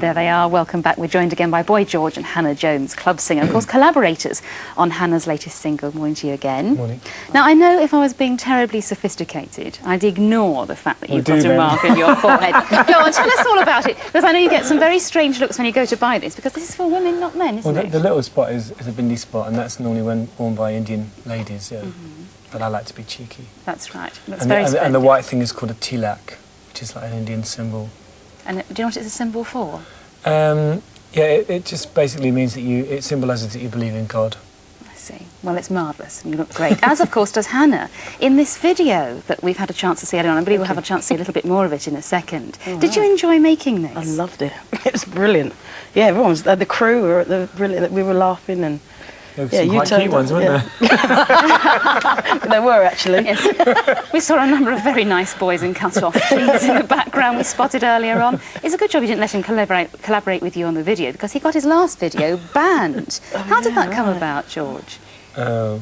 There they are. Welcome back. We're joined again by Boy George and Hannah Jones, club singer, of course, collaborators on Hannah's latest single. Morning to you again. Morning. Now, I know if I was being terribly sophisticated, I'd ignore the fact that you've got a mark on your forehead. Go on, tell us all about it, because I know you get some very strange looks when you go to buy this, because this is for women, not men, isn't it? The little spot is a bindi spot, and that's normally worn by Indian ladies, yeah. But I like to be cheeky. That's right. That's and the white thing is called a tilak, which is like an Indian symbol. And do you know what it's a symbol for? Yeah, it just basically means that it symbolises that you believe in God. I see. Well, it's marvellous, and you look great. As, of course, does Hannah in this video that we've had a chance to see earlier on. I believe we'll have a chance to see a little bit more of it in a second. Oh, did you enjoy making this? I loved it. It was brilliant. Yeah, everyone was the crew were brilliant. We were laughing and. There were some quite cute ones, weren't there? There were, actually. Yes. We saw a number of very nice boys in cut-off jeans in the background we spotted earlier on. It's a good job you didn't let him collaborate with you on the video, because he got his last video banned. How did that come about, George? I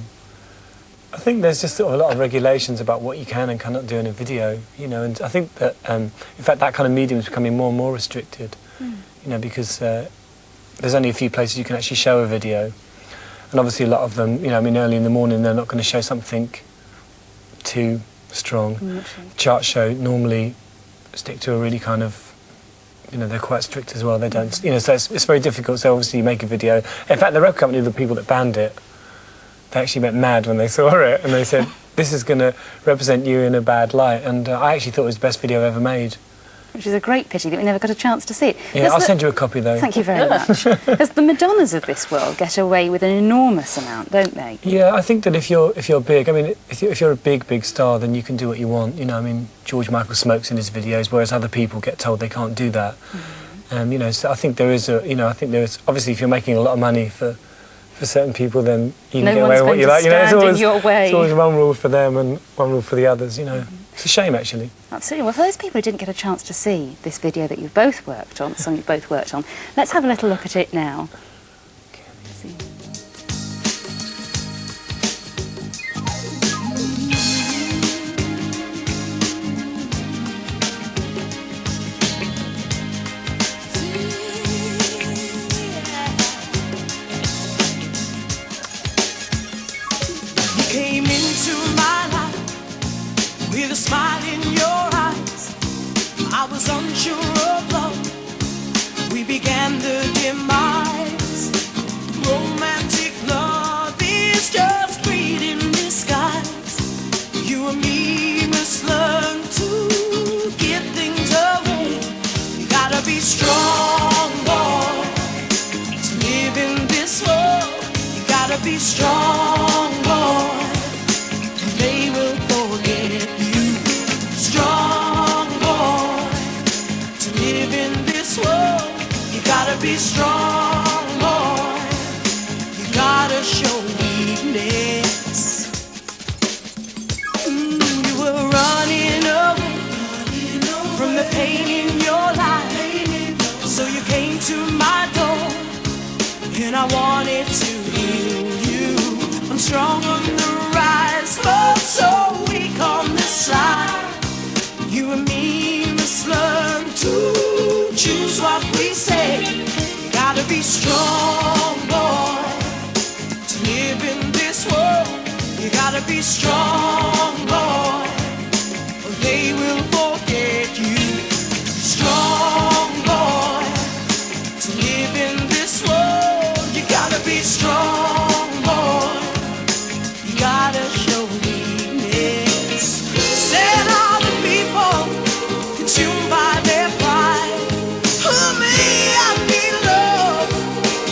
think there's just sort of a lot of regulations about what you can and cannot do in a video, you know, and I think that, in fact, that kind of medium is becoming more and more restricted, you know, because there's only a few places you can actually show a video. And obviously a lot of them, you know, I mean, early in the morning they're not going to show something too strong. The chart show normally stick to a really kind of, you know, they're quite strict as well. They don't, you know, so it's very difficult. So obviously you make a video. In fact, the record company, the people that banned it, they actually went mad when they saw it, and they said, this is going to represent you in a bad light. And I actually thought it was the best video ever made. Which is a great pity that we never got a chance to see it. Yeah, I'll send you a copy, though. Thank you very much. Because the Madonnas of this world get away with an enormous amount, don't they? Yeah, I think that if you're big, I mean, if you're a big star, then you can do what you want. You know, I mean, George Michael smokes in his videos, whereas other people get told they can't do that. You know, so I think there is obviously if you're making a lot of money for certain people, then you can get away with what you like. You know, it's always one rule for them and one rule for the others. You know. It's a shame, actually. Absolutely. Well, for those people who didn't get a chance to see this video that you've both worked on, the song you've both worked on, let's have a little look at it now. See. You came into my life with a smile in your eyes. I was unsure of love. We began the demise. Romantic love is just greed in disguise. You and me must learn to give things away. You gotta be strong, boy, to live in this world. You gotta be strong, boy. They will forget you. Strong boy, to live in this world. You gotta be strong boy. You gotta show weakness. You were running away from the pain in your life, so you came to my door, and I wanted to heal you. I'm strong on the rise, but so weak on the side. You and me must learn to choose what we say. You gotta be strong, boy, to live in this world. You gotta be strong, boy, or they will forget you. Strong, boy, to live in this world. You gotta be strong, boy. You gotta show weakness. Said all the people consumed by their pride. Oh, me, I need love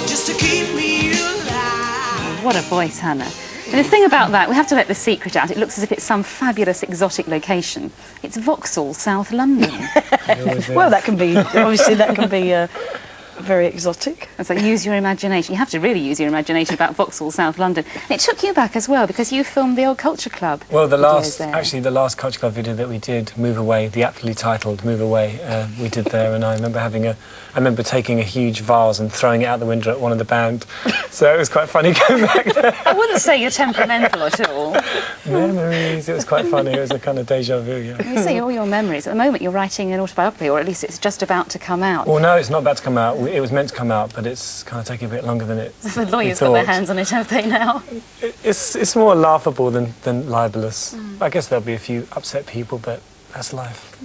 just to keep me alive. What a voice, Hannah. And the thing about that, we have to let the secret out. It looks as if it's some fabulous exotic location. It's Vauxhall, South London. Well, that can be, obviously that can be very exotic. And so use your imagination. You have to really use your imagination about Vauxhall, South London. And it took you back as well, because you filmed the old Culture Club. Well, the videos there. the last Culture Club video that we did, Move Away, the aptly titled Move Away, we did there, and I remember taking a huge vase and throwing it out the window at one of the band. So it was quite funny going back there. I wouldn't say you're temperamental at all. Memories, it was quite funny. It was a kind of deja vu, yeah. You say all your memories. At the moment, you're writing an autobiography, or at least it's just about to come out. Well, no, it's not about to come out. It was meant to come out, but it's kind of taking a bit longer than it. The lawyers got their hands on it, have they now? It's more laughable than libelous. I guess there'll be a few upset people, but that's life.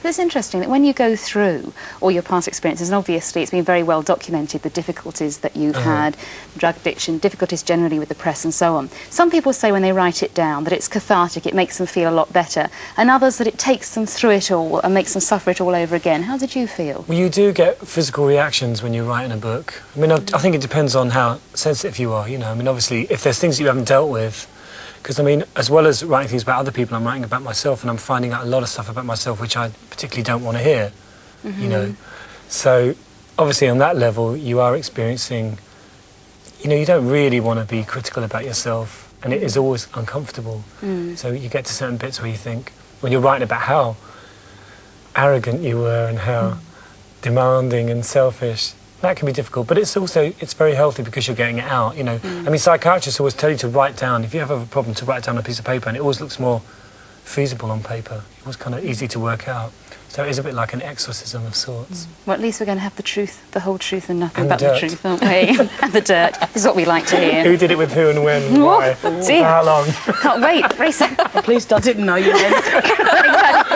It's interesting that when you go through all your past experiences, and obviously it's been very well documented, the difficulties that you've had, drug addiction, difficulties generally with the press and so on. Some people say when they write it down that it's cathartic, it makes them feel a lot better, and others that it takes them through it all and makes them suffer it all over again. How did you feel? Well, you do get physical reactions when you're writing a book. I mean, I think it depends on how sensitive you are, you know. I mean, obviously, if there's things that you haven't dealt with, because, I mean, as well as writing things about other people, I'm writing about myself, and I'm finding out a lot of stuff about myself which I particularly don't want to hear, you know. So, obviously, on that level, you are experiencing, you know, you don't really want to be critical about yourself, and it is always uncomfortable. So you get to certain bits where you think, when you're writing about how arrogant you were and how demanding and selfish, that can be difficult, but it's very healthy because you're getting it out, you know. I mean, psychiatrists always tell you to write down, if you have a problem, to write down on a piece of paper, and it always looks more feasible on paper. It was kind of easy to work out. So it is a bit like an exorcism of sorts. Well, at least we're going to have the truth, the whole truth and nothing And but the truth, aren't we? And the dirt. This is what we like to hear. Who did it with who and when and why? Dear. How long? Can't wait. Very soon. Please, I didn't know you then.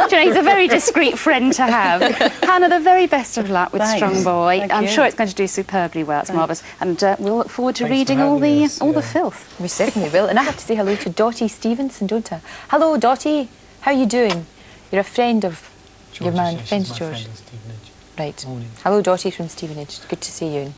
Do you know, he's a very discreet friend to have. Hannah, the very best of luck with Thanks. Strong Boy. Thank I'm you. sure it's going to do superbly well. It's marvellous. And we'll look forward to Thanks for reading having us, all the yeah. filth. We certainly will. And I have to say hello to Dottie Stevenson, don't I? Hello, Dottie. How are you doing? You're a friend of your man, She's friend my George. friend in Stevenage. Right. Morning. Hello, Dottie from Stevenage. Good to see you.